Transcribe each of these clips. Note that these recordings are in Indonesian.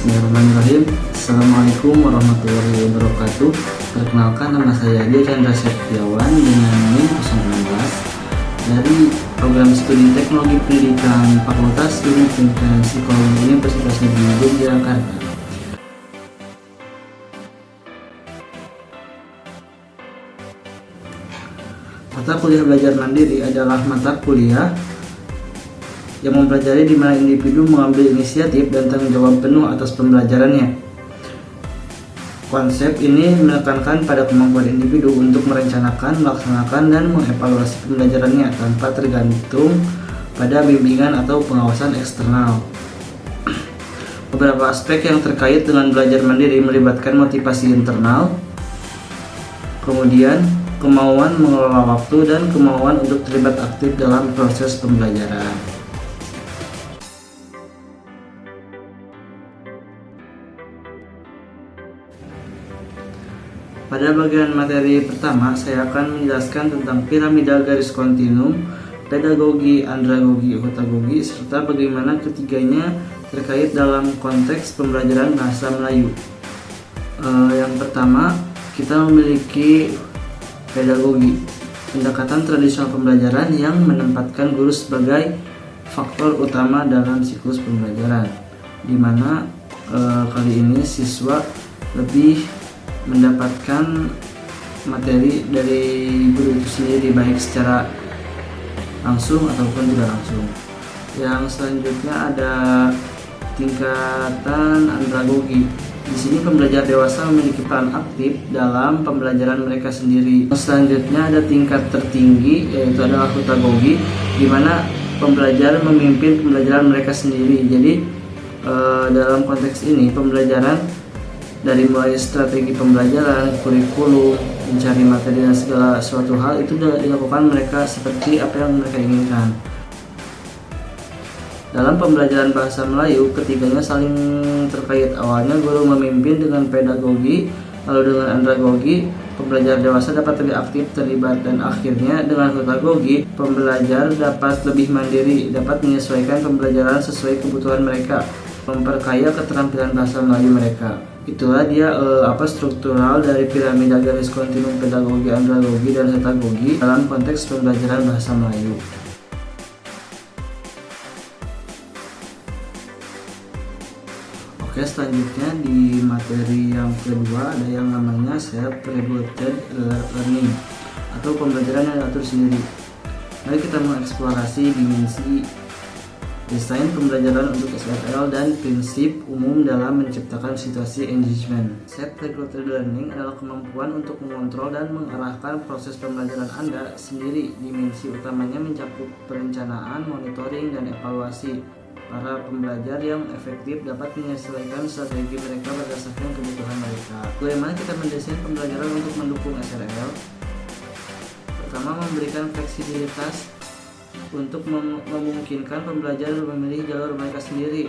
Bismillahirrahmanirrahim. Assalamualaikum warahmatullahi wabarakatuh. Perkenalkan, nama saya Dia Chandra Septiawan dengan NIM 016 dari program studi Teknologi Pendidikan Fakultas Ilmu Pendidikan Psikologi Universitas Negeri Yogyakarta. Mata kuliah belajar mandiri adalah mata kuliah yang mempelajari di mana individu mengambil inisiatif dan tanggung jawab penuh atas pembelajarannya. Konsep ini menekankan pada kemampuan individu untuk merencanakan, melaksanakan, dan mengevaluasi pembelajarannya tanpa tergantung pada bimbingan atau pengawasan eksternal. Beberapa aspek yang terkait dengan belajar mandiri melibatkan motivasi internal, kemudian kemauan mengelola waktu, dan kemauan untuk terlibat aktif dalam proses pembelajaran. Pada bagian materi pertama, saya akan menjelaskan tentang piramida garis kontinum, pedagogi, andragogi, hudagogi, serta bagaimana ketiganya terkait dalam konteks pembelajaran bahasa Melayu. Yang pertama, kita memiliki pedagogi, pendekatan tradisional pembelajaran yang menempatkan guru sebagai faktor utama dalam siklus pembelajaran, di mana kali ini siswa lebih mendapatkan materi dari guru itu sendiri, baik secara langsung ataupun tidak langsung. Yang selanjutnya ada tingkatan andragogi. Di sini pembelajar dewasa memiliki peran aktif dalam pembelajaran mereka sendiri. Selanjutnya ada tingkat tertinggi, yaitu adalah hudagogi, di mana pembelajar memimpin pembelajaran mereka sendiri. Jadi dalam konteks ini pembelajaran dari mulai strategi pembelajaran, kurikulum, mencari materi dan segala suatu hal itu dilakukan mereka seperti apa yang mereka inginkan. Dalam pembelajaran bahasa Melayu, ketiganya saling terkait. Awalnya guru memimpin dengan pedagogi, lalu dengan andragogi, pembelajar dewasa dapat lebih aktif terlibat, dan akhirnya dengan hudagogi, pembelajar dapat lebih mandiri, dapat menyesuaikan pembelajaran sesuai kebutuhan mereka, memperkaya keterampilan bahasa Melayu mereka. Itulah dia struktural dari piramida garis kontinum pedagogi, andragogi, dan hudagogi dalam konteks pembelajaran bahasa Melayu. Oke, selanjutnya di materi yang kedua ada yang namanya self-regulated learning atau pembelajaran yang diatur sendiri. Mari kita mengeksplorasi dimensi desain pembelajaran untuk SRL dan prinsip umum dalam menciptakan situasi engagement. Self-regulated learning adalah kemampuan untuk mengontrol dan mengarahkan proses pembelajaran Anda sendiri. Dimensi utamanya mencakup perencanaan, monitoring, dan evaluasi. Para pembelajar yang efektif dapat menyesuaikan strategi mereka berdasarkan kebutuhan mereka. Bagaimana kita mendesain pembelajaran untuk mendukung SRL? Pertama, memberikan fleksibilitas untuk memungkinkan pembelajar memilih jalur mereka sendiri.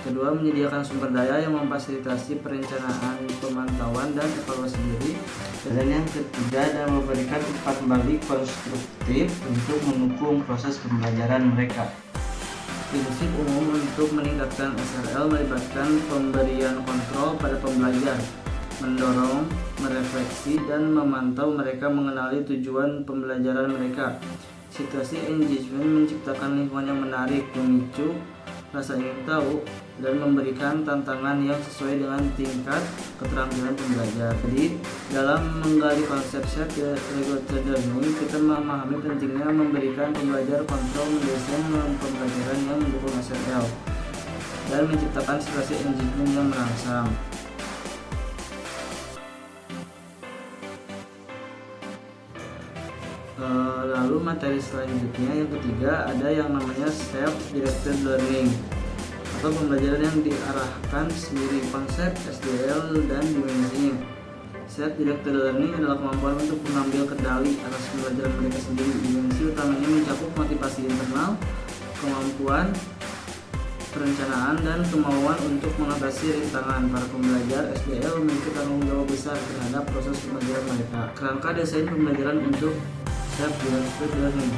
Kedua, menyediakan sumber daya yang memfasilitasi perencanaan, pemantauan, dan evaluasi diri. Dan yang ketiga adalah memberikan umpan balik konstruktif untuk mendukung proses pembelajaran mereka. Prinsip umum untuk meningkatkan SRL melibatkan pemberian kontrol pada pembelajar, mendorong, merefleksi, dan memantau mereka mengenali tujuan pembelajaran mereka. Situasi engagement menciptakan lingkungan yang menarik, memicu rasa ingin tahu, dan memberikan tantangan yang sesuai dengan tingkat keterampilan pembelajar. Jadi, dalam menggali konsep self-regulated learning, kita memahami pentingnya memberikan pembelajar kontrol mendesain pembelajaran yang mendukung SRL dan menciptakan situasi engagement yang merangsang. Lalu materi selanjutnya yang ketiga ada yang namanya self-directed learning atau pembelajaran yang diarahkan sendiri. Konsep SDL dan dimensinya. Self-directed learning adalah kemampuan untuk mengambil kendali atas pembelajaran mereka sendiri. Dimensi utamanya mencakup motivasi internal, kemampuan perencanaan, dan kemauan untuk mengatasi rintangan. Para pembelajar SDL memiliki tanggung jawab besar terhadap proses pembelajaran mereka. Kerangka desain pembelajaran untuk self-directed learning.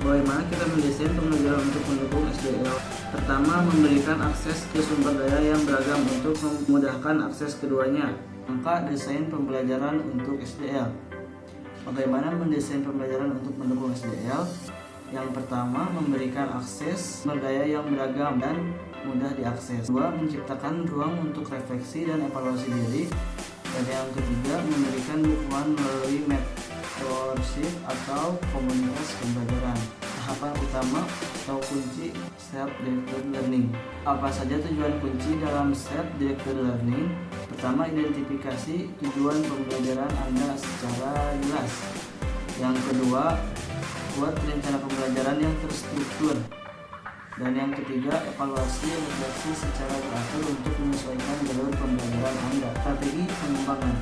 Bagaimana kita mendesain pembelajaran untuk mendukung SDL? Pertama, memberikan akses ke sumber daya yang beragam untuk memudahkan akses keduanya. Maka desain pembelajaran untuk SDL. Bagaimana mendesain pembelajaran untuk mendukung SDL? Yang pertama, memberikan akses sumber daya yang beragam dan mudah diakses. Dua, menciptakan ruang untuk refleksi dan evaluasi diri. Dan yang ketiga, memberikan dukungan melalui mentorship atau komunitas pembelajaran. Tahapan utama atau kunci self-directed learning. Apa saja tujuan kunci dalam self-directed learning? Pertama, identifikasi tujuan pembelajaran Anda secara jelas. Yang kedua, buat rencana pembelajaran yang terstruktur. Dan yang ketiga, evaluasi refleksi secara teratur untuk menyesuaikan jalur pembelajaran Anda. Strategi pengembangan.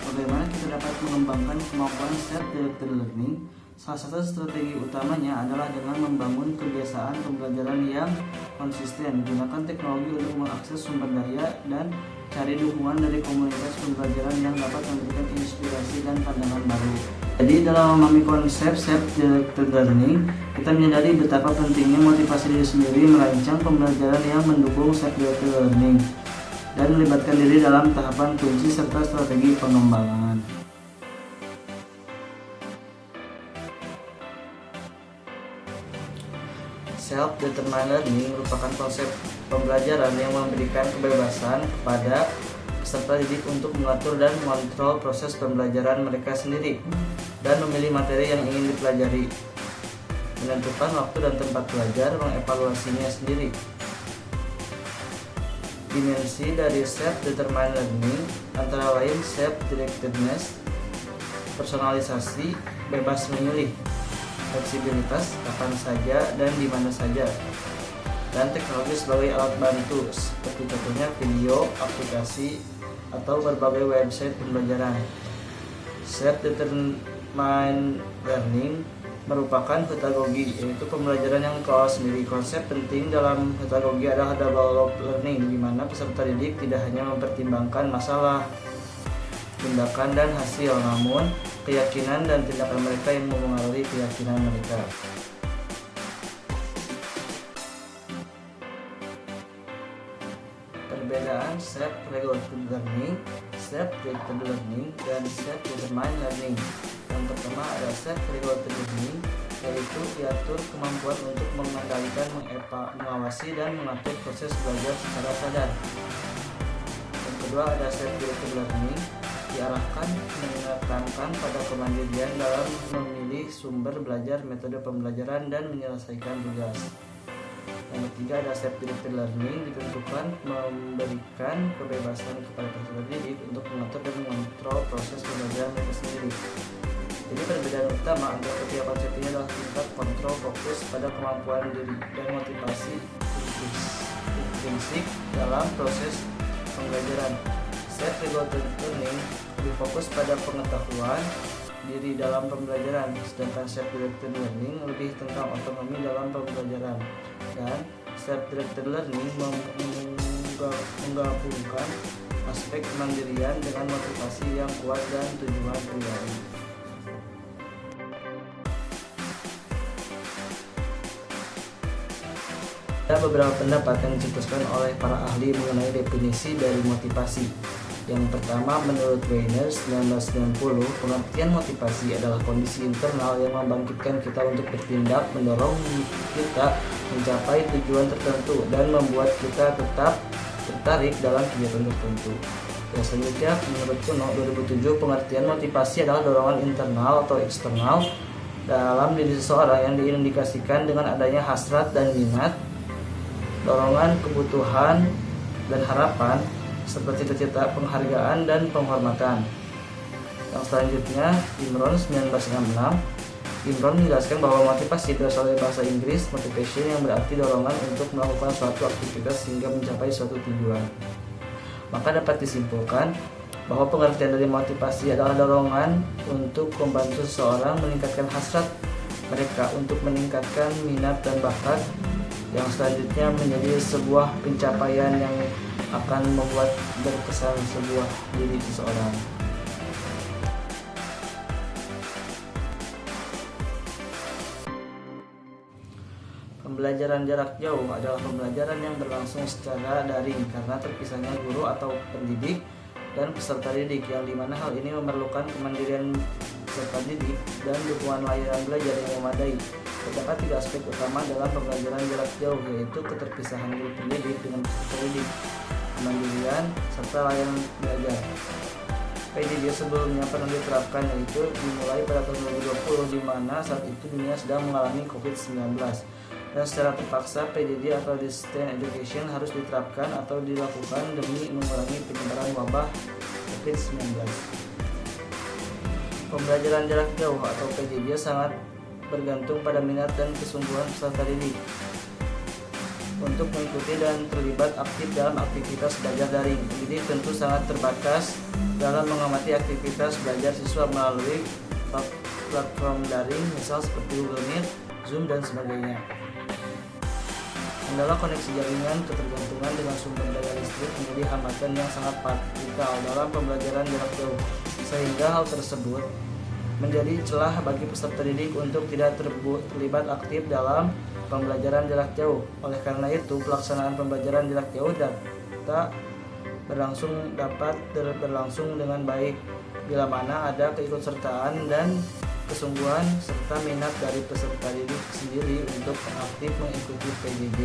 Bagaimana kita dapat mengembangkan kemampuan self-directed learning? Salah satu strategi utamanya adalah dengan membangun kebiasaan pembelajaran yang konsisten. Gunakan teknologi untuk mengakses sumber daya dan cari dukungan dari komunitas pembelajaran yang dapat memberikan inspirasi dan pandangan baru. Jadi dalam memahami konsep self-directed learning, kita menyadari betapa pentingnya motivasi diri sendiri merancang pembelajaran yang mendukung self-directed learning dan melibatkan diri dalam tahapan kunci serta strategi pengembangan. Self-determined learning merupakan konsep pembelajaran yang memberikan kebebasan kepada peserta didik untuk mengatur dan mengontrol proses pembelajaran mereka sendiri dan memilih materi yang ingin dipelajari, menentukan waktu dan tempat belajar, mengevaluasinya sendiri. Dimensi dari self-determined learning antara lain self-directedness, personalisasi, bebas memilih, fleksibilitas kapan saja dan di mana saja, dan teknologi sebagai alat bantu seperti contohnya video, aplikasi, atau berbagai website pembelajaran. Self-determined learning merupakan pedagogi, yaitu pembelajaran yang kau sendiri. Konsep penting dalam pedagogi adalah developed learning, di mana peserta didik tidak hanya mempertimbangkan masalah, tindakan, dan hasil, namun keyakinan dan tindakan mereka yang mempengaruhi keyakinan mereka. Perbedaan self-regulated learning, self-directed learning, dan self-determined learning. Yang pertama ada self-regulated learning, yaitu diatur kemampuan untuk mengendalikan, mengawasi, dan mengatur proses belajar secara sadar. Yang kedua ada self-directed learning, diarahkan menekankan pada kemandirian dalam memilih sumber belajar, metode pembelajaran, dan menyelesaikan tugas. Yang ketiga ada self-directed learning, ditentukan memberikan kebebasan kepada peserta didik untuk mengatur dan mengontrol proses pembelajaran mereka sendiri. Jadi perbedaan utama antara ketiga konsep ini adalah tingkat kontrol fokus pada kemampuan diri dan motivasi intrinsik dalam proses pembelajaran. Self-regulated learning lebih fokus pada pengetahuan diri dalam pembelajaran, sedangkan self-directed learning lebih tentang otonomi dalam pembelajaran. Dan self-directed learning menggabungkan aspek kemandirian dengan motivasi yang kuat dan tujuan pribadi. Ada beberapa pendapat yang dicetuskan oleh para ahli mengenai definisi dari motivasi. Yang pertama, menurut Weiner 1990, pengertian motivasi adalah kondisi internal yang membangkitkan kita untuk bertindak, mendorong kita mencapai tujuan tertentu, dan membuat kita tetap tertarik dalam kegiatan tertentu. Dan selanjutnya, menurut Kuno 2007, pengertian motivasi adalah dorongan internal atau eksternal dalam diri seseorang yang diindikasikan dengan adanya hasrat dan minat, dorongan, kebutuhan, dan harapan, seperti cita-cita, penghargaan, dan penghormatan. Yang selanjutnya, Imron 1966. Imron menjelaskan bahwa motivasi berasal dari bahasa Inggris motivation, yang berarti dorongan untuk melakukan suatu aktivitas sehingga mencapai suatu tujuan. Maka dapat disimpulkan bahwa pengertian dari motivasi adalah dorongan untuk membantu seseorang meningkatkan hasrat mereka untuk meningkatkan minat dan bakat, yang selanjutnya menjadi sebuah pencapaian yang akan membuat berkesan sebuah diri seseorang. Pembelajaran jarak jauh adalah pembelajaran yang berlangsung secara daring karena terpisahnya guru atau pendidik dan peserta didik, yang dimana hal ini memerlukan kemandirian peserta didik dan dukungan layanan belajar yang memadai. Terdapat 3 aspek utama dalam pembelajaran jarak jauh, yaitu keterpisahan guru pendidik dengan peserta didik, kemandirian, serta layanan belajar. PJJ sebelumnya pernah diterapkan, yaitu dimulai pada tahun 2020, di mana saat itu dunia sedang mengalami COVID-19. Dan secara terpaksa PJJ atau Distance Education harus diterapkan atau dilakukan demi mengurangi penyebaran wabah COVID-19. Pembelajaran jarak jauh atau PJJ sangat bergantung pada minat dan kesungguhan peserta didik untuk mengikuti dan terlibat aktif dalam aktivitas belajar daring. Pendidik tentu sangat terbatas dalam mengamati aktivitas belajar siswa melalui platform daring, misal seperti Google Meet, Zoom, dan sebagainya. Kendala koneksi jaringan, ketergantungan dengan sumber daya listrik menjadi hambatan yang sangat vital dalam pembelajaran jarak jauh, sehingga hal tersebut menjadi celah bagi peserta didik untuk tidak terlibat aktif dalam pembelajaran jarak jauh. Oleh karena itu, pelaksanaan pembelajaran jarak jauh dapat berlangsung dengan baik bila mana ada keikutsertaan dan kesungguhan serta minat dari peserta didik sendiri untuk aktif mengikuti PJJ.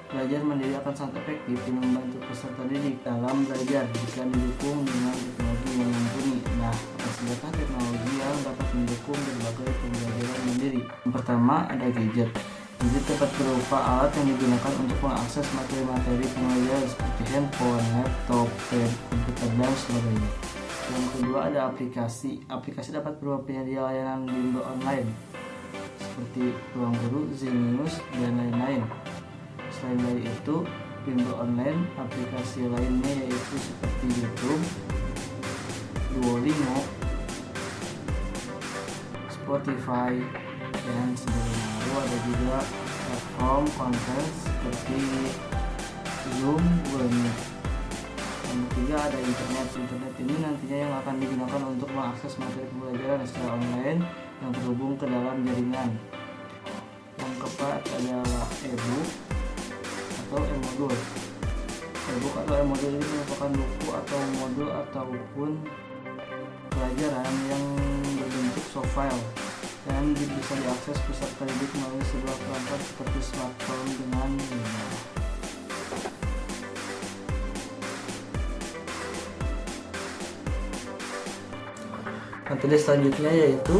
Belajar mandiri akan sangat efektif dan membantu peserta didik dalam belajar jika didukung dengan teknologi yang mumpuni. Nah, apa saja teknologi yang dapat mendukung berbagai pembelajaran mandiri? Yang pertama, ada gadget. Gadget dapat berupa alat yang digunakan untuk mengakses materi-materi pembelajaran seperti handphone, laptop, pen, komputer, dan sebagainya. Yang kedua, ada aplikasi. Aplikasi dapat berupa penyedia layanan bimbel online seperti Ruang Guru, Zenius, dan lain-lain. Selain dari itu, bimbel online, aplikasi lainnya yaitu seperti YouTube, Duolingo, Spotify, dan sebagainya. Lalu ada juga platform konten seperti Zoom, Google Meet. Yang ketiga, ada internet. Internet ini nantinya yang akan digunakan untuk mengakses materi pembelajaran secara online yang terhubung ke dalam jaringan. Yang keempat adalah e-book atau e-modul. E-book atau e-modul ini merupakan buku atau modul ataupun pelajaran yang berbentuk soft file dan bisa diakses peserta didik melalui sebuah perangkat seperti smartphone dengan mudah. Materi selanjutnya yaitu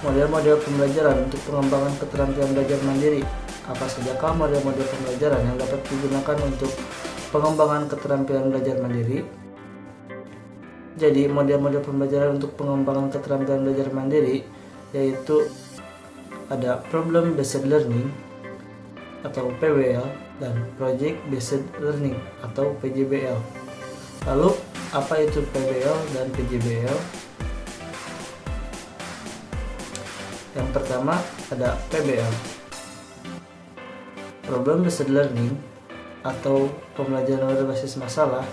model-model pembelajaran untuk pengembangan keterampilan belajar mandiri. Apa sajakah model-model pembelajaran yang dapat digunakan untuk pengembangan keterampilan belajar mandiri? Jadi, model-model pembelajaran untuk pengembangan keterampilan belajar mandiri yaitu ada Problem Based Learning atau PBL dan Project Based Learning atau PJBL. Lalu, apa itu PBL dan PJBL? Yang pertama ada PBL, Problem Based Learning atau pembelajaran berbasis masalah,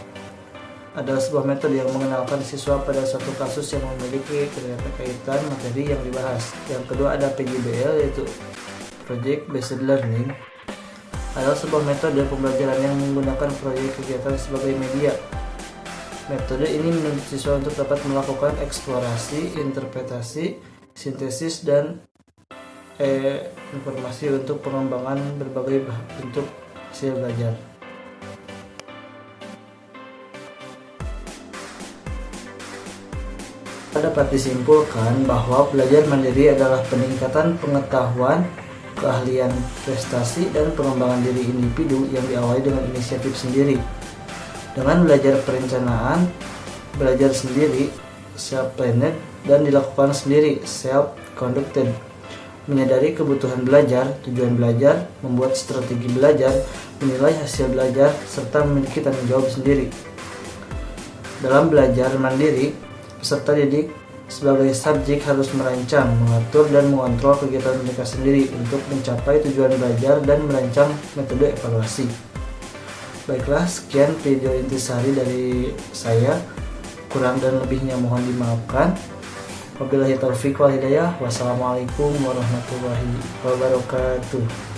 adalah sebuah metode yang mengenalkan siswa pada suatu kasus yang memiliki keterkaitan materi yang dibahas. Yang kedua ada PJBL yaitu Project Based Learning, adalah sebuah metode pembelajaran yang menggunakan proyek kegiatan sebagai media. Metode ini menuntut siswa untuk dapat melakukan eksplorasi, interpretasi, sintesis, dan informasi untuk pengembangan berbagai bentuk hasil belajar. Dapat disimpulkan bahwa belajar mandiri adalah peningkatan pengetahuan, keahlian, prestasi, dan pengembangan diri individu yang diawali dengan inisiatif sendiri. Dengan belajar perencanaan, belajar sendiri, self-planned, dan dilakukan sendiri, self-conducted. Menyadari kebutuhan belajar, tujuan belajar, membuat strategi belajar, menilai hasil belajar, serta memiliki tanggung jawab sendiri. Dalam belajar mandiri, peserta didik sebagai subjek harus merancang, mengatur, dan mengontrol kegiatan mereka sendiri untuk mencapai tujuan belajar dan merancang metode evaluasi. Baiklah, sekian video intisari dari saya. Kurang dan lebihnya mohon dimaafkan. Wabillahi taufik wal hidayah. Wassalamualaikum warahmatullahi wabarakatuh.